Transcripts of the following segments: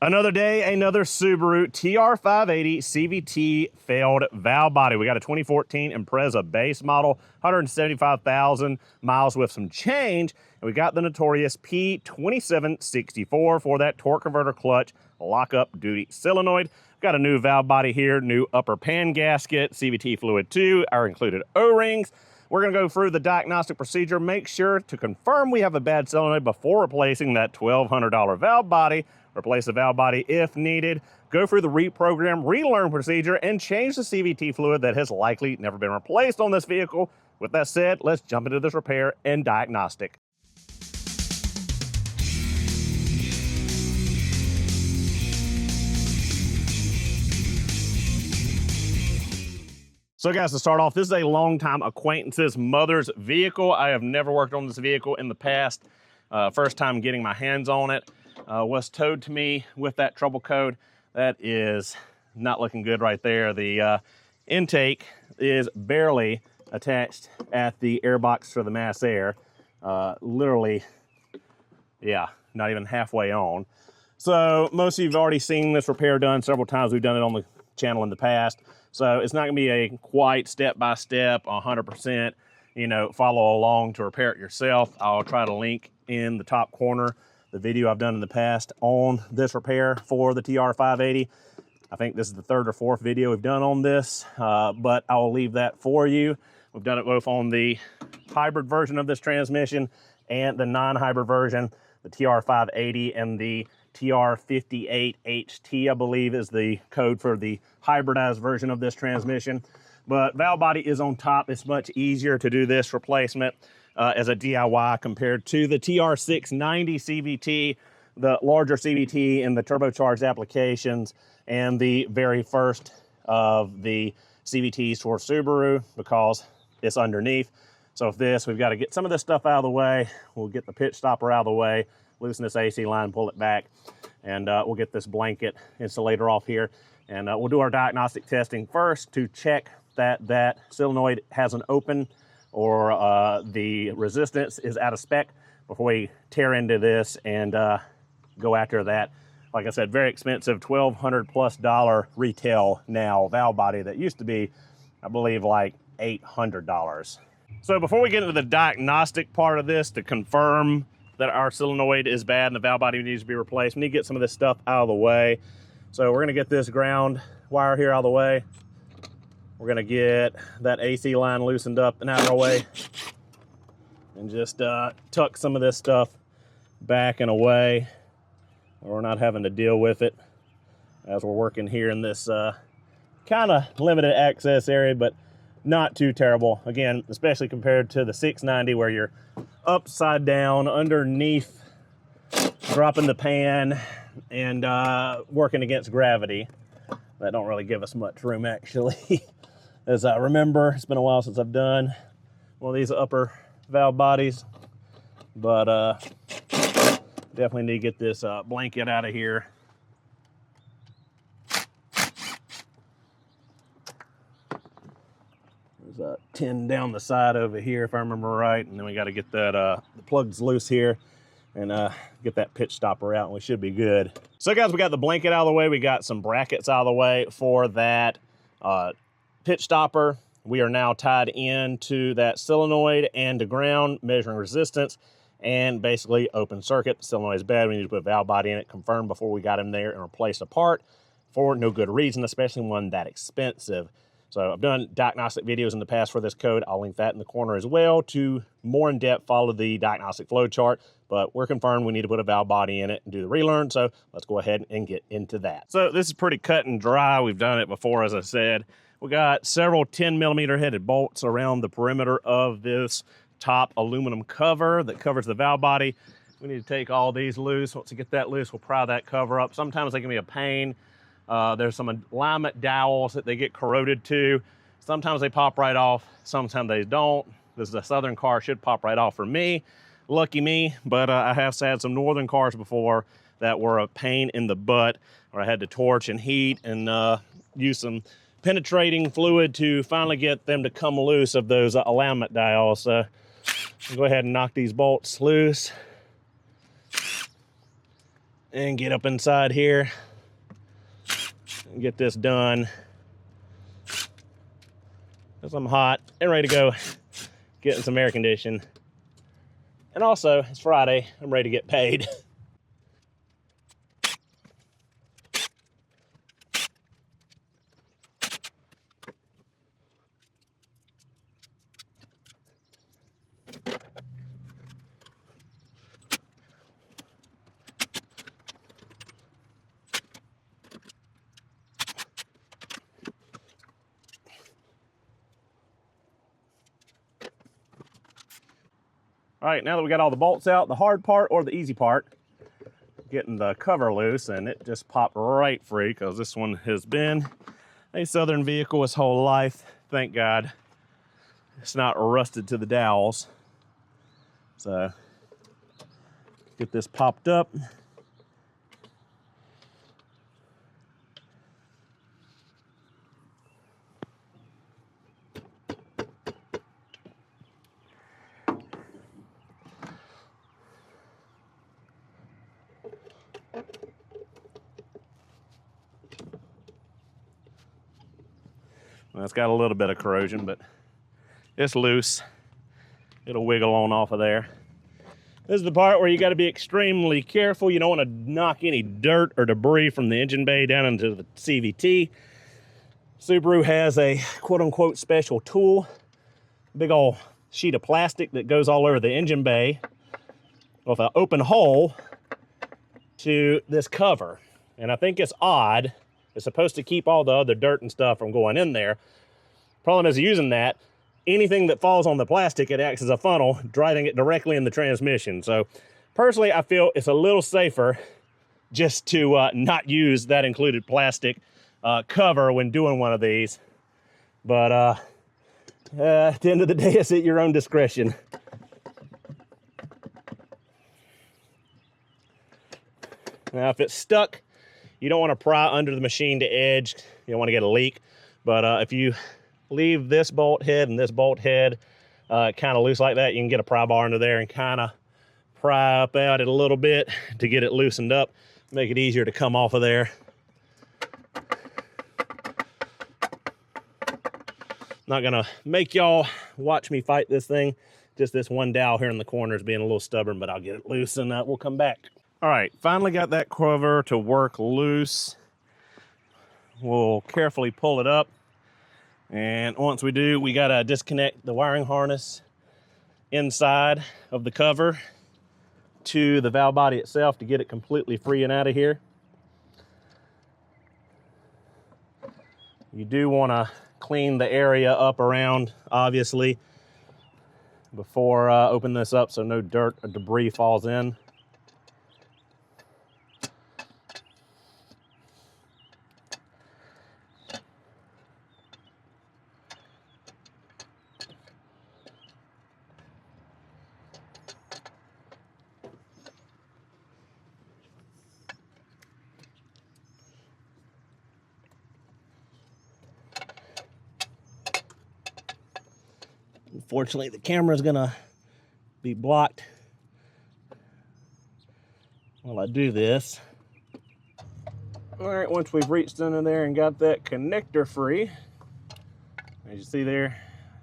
Another day, another Subaru TR580 CVT failed valve body. We got a 2014 Impreza base model, 175,000 miles with some change. And we got the notorious P2764 for that torque converter clutch lockup duty solenoid. We've got a new valve body here, new upper pan gasket, CVT fluid 2, our included O-rings. We're gonna go through the diagnostic procedure, make sure to confirm we have a bad solenoid before replacing that $1,200 valve body, replace the valve body if needed, go through the reprogram, relearn procedure, and change the CVT fluid that has likely never been replaced on this vehicle. With that said, let's jump into this repair and diagnostic. So guys, to start off, this is a longtime acquaintance's mother's vehicle. I have never worked on this vehicle in the past. First time getting my hands on it. Was towed to me with that trouble code. That is not looking good right there. The intake is barely attached at the air box for the mass air. Literally, yeah, not even halfway on. So most of you have already seen this repair done several times. We've done it on the channel in the past. So it's not gonna be a quite step-by-step, 100%, you know, follow along to repair it yourself. I'll try to link in the top corner the video I've done in the past on this repair for the TR580. I think this is the third or fourth video we've done on this, but I'll leave that for you. We've done it both on the hybrid version of this transmission and the non-hybrid version, the TR580 and the TR58HT, I believe, is the code for the hybridized version of this transmission. But valve body is on top. It's much easier to do this replacement as a DIY compared to the TR690 CVT, the larger CVT in the turbocharged applications, and the very first of the CVTs for Subaru, because it's underneath. So with this, we've got to get some of this stuff out of the way. We'll get the pitch stopper out of the way, loosen this AC line, pull it back, and we'll get this blanket insulator off here. And we'll do our diagnostic testing first to check that that solenoid hasn't opened or the resistance is out of spec before we tear into this and go after that. Like I said, very expensive, $1,200+ retail now valve body that used to be, I believe, like $800. So before we get into the diagnostic part of this to confirm that our solenoid is bad and the valve body needs to be replaced, we need to get some of this stuff out of the way. So we're gonna get this ground wire here out of the way. We're gonna get that AC line loosened up and out of our way, and just tuck some of this stuff back and away. We're not having to deal with it as we're working here in this kind of limited access area, but not too terrible. Again, especially compared to the 690 where you're upside down underneath, dropping the pan and working against gravity. That don't really give us much room, actually. As I remember, it's been a while since I've done one of these upper valve bodies, but definitely need to get this blanket out of here. There's a tin down the side over here, if I remember right, and then we got to get that the plugs loose here and get that pitch stopper out, and we should be good. So guys, we got the blanket out of the way. We got some brackets out of the way for that pitch stopper. We are now tied into that solenoid and the ground, measuring resistance and basically open circuit. The solenoid is bad. We need to put a valve body in it, confirm before we got him there, and replace a part for no good reason, especially one that expensive. So I've done diagnostic videos in the past for this code. I'll link that in the corner as well to more in-depth follow the diagnostic flow chart. But we're confirmed we need to put a valve body in it and do the relearn. So let's go ahead and get into that. So this is pretty cut and dry. We've done it before, as I said. We got several 10mm headed bolts around the perimeter of this top aluminum cover that covers the valve body. We need to take all these loose. Once we get that loose, we'll pry that cover up. Sometimes they can be a pain. There's some alignment dowels that they get corroded to. Sometimes they pop right off, sometimes they don't. This is a Southern car, should pop right off for me. Lucky me, but I have had some Northern cars before that were a pain in the butt, where I had to torch and heat and use some penetrating fluid to finally get them to come loose of those alignment dowels. So I'll go ahead and knock these bolts loose. and get up inside here and get this done, because I'm hot and ready to go getting some air conditioning. And also, it's Friday, I'm ready to get paid. All right, now that we got all the bolts out, the hard part or the easy part, getting the cover loose, and it just popped right free because this one has been a Southern vehicle his whole life. Thank God it's not rusted to the dowels. So get this popped up. Well, it's got a little bit of corrosion, but it's loose. It'll wiggle on off of there. This is the part where you got to be extremely careful. You don't want to knock any dirt or debris from the engine bay down into the CVT. Subaru has a quote-unquote special tool, big old sheet of plastic that goes all over the engine bay with an open hole to this cover. And I think it's odd. It's supposed to keep all the other dirt and stuff from going in there. Problem is, using that, anything that falls on the plastic, it acts as a funnel, driving it directly in the transmission. So personally, I feel it's a little safer just to not use that included plastic cover when doing one of these. But at the end of the day, it's at your own discretion. Now, if it's stuck, you don't want to pry under the machine to edge. You don't want to get a leak. But if you leave this bolt head and this bolt head kind of loose like that, you can get a pry bar under there and kind of pry up out it a little bit to get it loosened up, make it easier to come off of there. Not gonna make y'all watch me fight this thing. Just this one dowel here in the corner is being a little stubborn, but I'll get it loose and we'll come back. All right, finally got that cover to work loose. We'll carefully pull it up. And once we do, we gotta disconnect the wiring harness inside of the cover to the valve body itself to get it completely free and out of here. You do wanna clean the area up around, obviously, before open this up so no dirt or debris falls in. Unfortunately, the camera's gonna be blocked while I do this. All right, once we've reached under there and got that connector free, as you see there,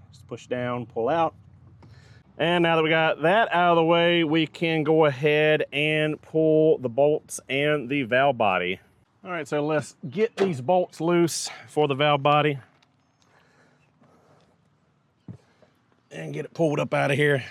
just push down, pull out. And now that we got that out of the way, we can go ahead and pull the bolts and the valve body. All right, so let's get these bolts loose for the valve body and get it pulled up out of here.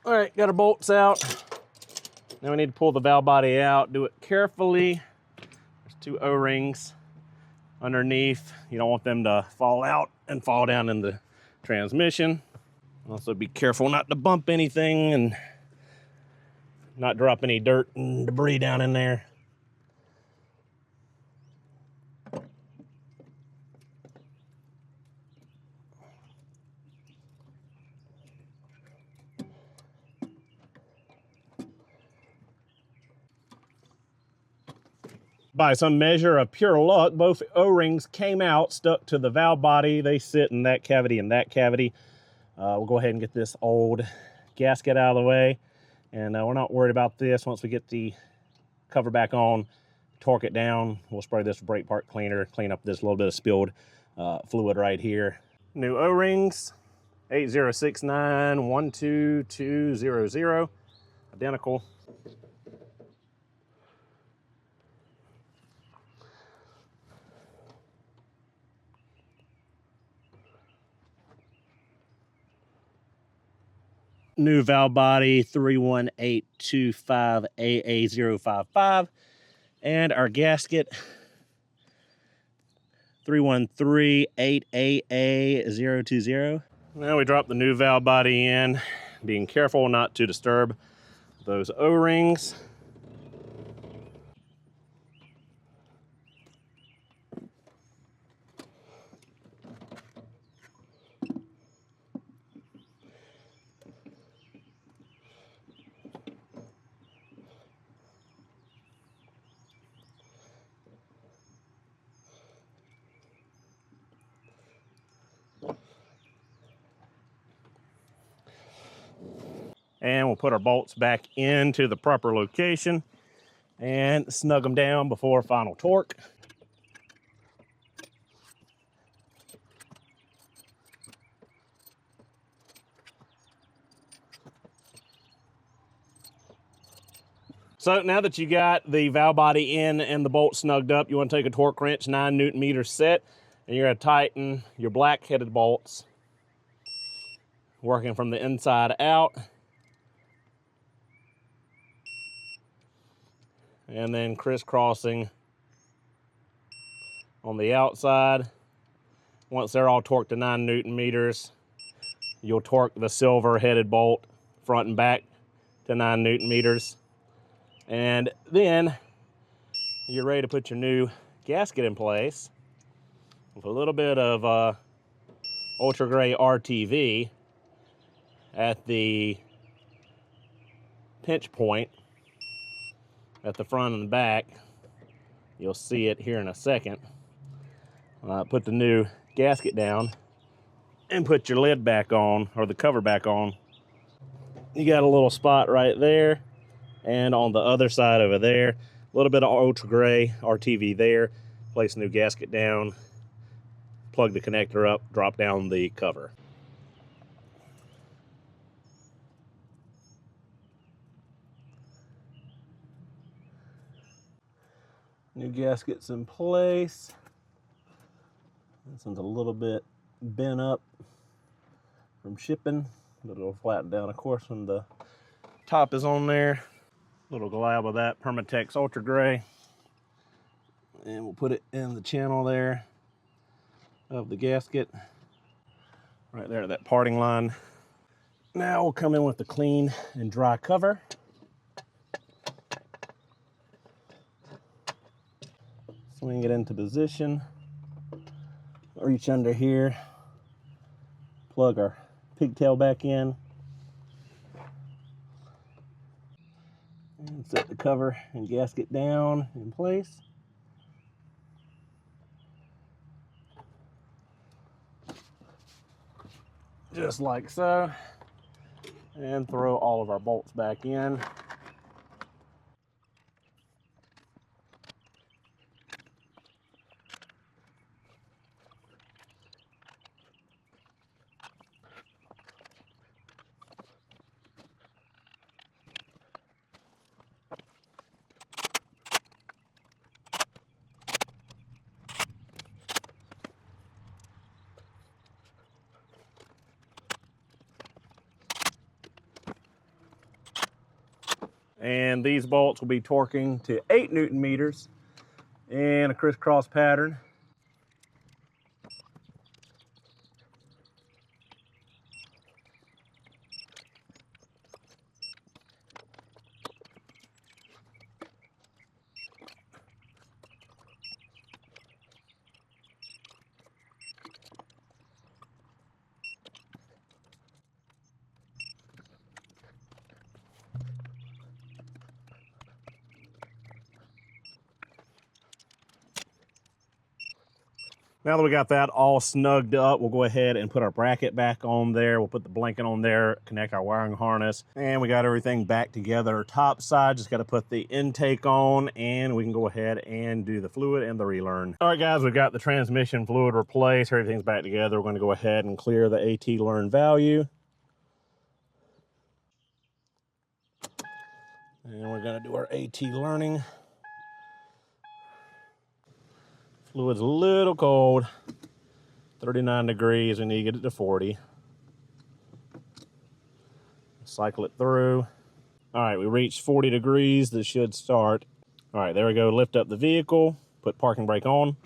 All right, got our bolts out. Now we need to pull the valve body out. Do it carefully. There's two O-rings underneath. You don't want them to fall out and fall down in the transmission. Also be careful not to bump anything and not drop any dirt and debris down in there. By some measure of pure luck, both O-rings came out, stuck to the valve body. They sit in that cavity and that cavity. We'll go ahead and get this old gasket out of the way. And we're not worried about this. Once we get the cover back on, torque it down, we'll spray this brake part cleaner, clean up this little bit of spilled fluid right here. New O-rings, 8069-12200, identical. New valve body 31825AA055, and our gasket 3138AA020. Now we drop the new valve body in, being careful not to disturb those O-rings. And we'll put our bolts back into the proper location and snug them down before final torque. So now that you got the valve body in and the bolt snugged up, you want to take a torque wrench, 9 Newton meters set, and you're going to tighten your black headed bolts, working from the inside out. And then crisscrossing on the outside. Once they're all torqued to 9 Newton meters, you'll torque the silver headed bolt front and back to 9 Newton meters. And then you're ready to put your new gasket in place with a little bit of ultra gray RTV at the pinch point at the front and the back. You'll see it here in a second. Put the new gasket down and put your lid back on, or the cover back on. You got a little spot right there, and on the other side over there, a little bit of ultra gray RTV there. Place the new gasket down, plug the connector up, drop down the cover. New gasket's in place. This one's a little bit bent up from shipping, but it'll flatten down, of course, when the top is on there. Little glab of that Permatex Ultra Gray. And we'll put it in the channel there of the gasket, right there at that parting line. Now we'll come in with the clean and dry cover. Swing it into position, reach under here, plug our pigtail back in, and set the cover and gasket down in place. Just like so, and throw all of our bolts back in. And these bolts will be torquing to 8 Newton meters in a crisscross pattern. Now that we got that all snugged up, we'll go ahead and put our bracket back on there. We'll put the blanket on there, connect our wiring harness, and we got everything back together. Top side, just got to put the intake on, and we can go ahead and do the fluid and the relearn. All right, guys, we've got the transmission fluid replaced. Everything's back together. We're going to go ahead and clear the AT learn value. And we're going to do our AT learning. Fluid's a little cold, 39 degrees, we need to get it to 40. Cycle it through. All right, we reached 40 degrees, this should start. All right, there we go, lift up the vehicle, put parking brake on.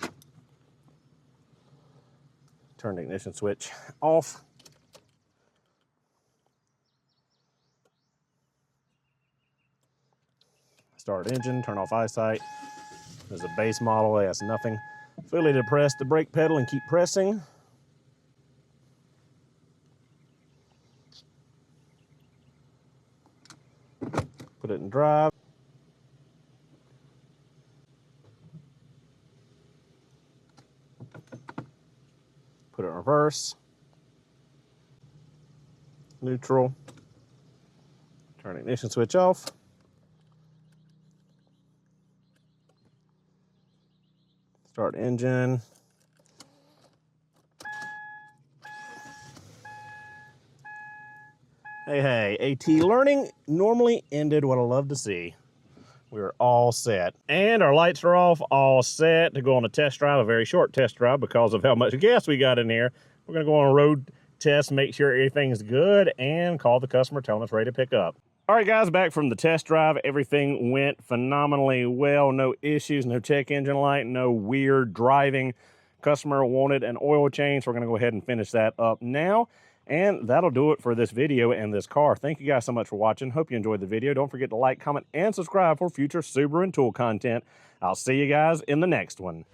Turn the ignition switch off. Start engine, turn off eyesight. There's a base model, it has nothing. Fully depress the brake pedal and keep pressing. Put it in drive. Put it in reverse. Neutral. Turn the ignition switch off. Start engine. Hey, AT learning normally ended what I love to see. We are all set. And our lights are off, all set to go on a test drive, a very short test drive because of how much gas we got in here. We're gonna go on a road test, make sure everything's good, and call the customer, tell them it's ready to pick up. All right, guys, back from the test drive. Everything went phenomenally well. No issues, no check engine light, no weird driving. Customer wanted an oil change, so we're gonna go ahead and finish that up now. And that'll do it for this video and this car. Thank you guys so much for watching. Hope you enjoyed the video. Don't forget to like, comment, and subscribe for future Subaru and tool content. I'll see you guys in the next one.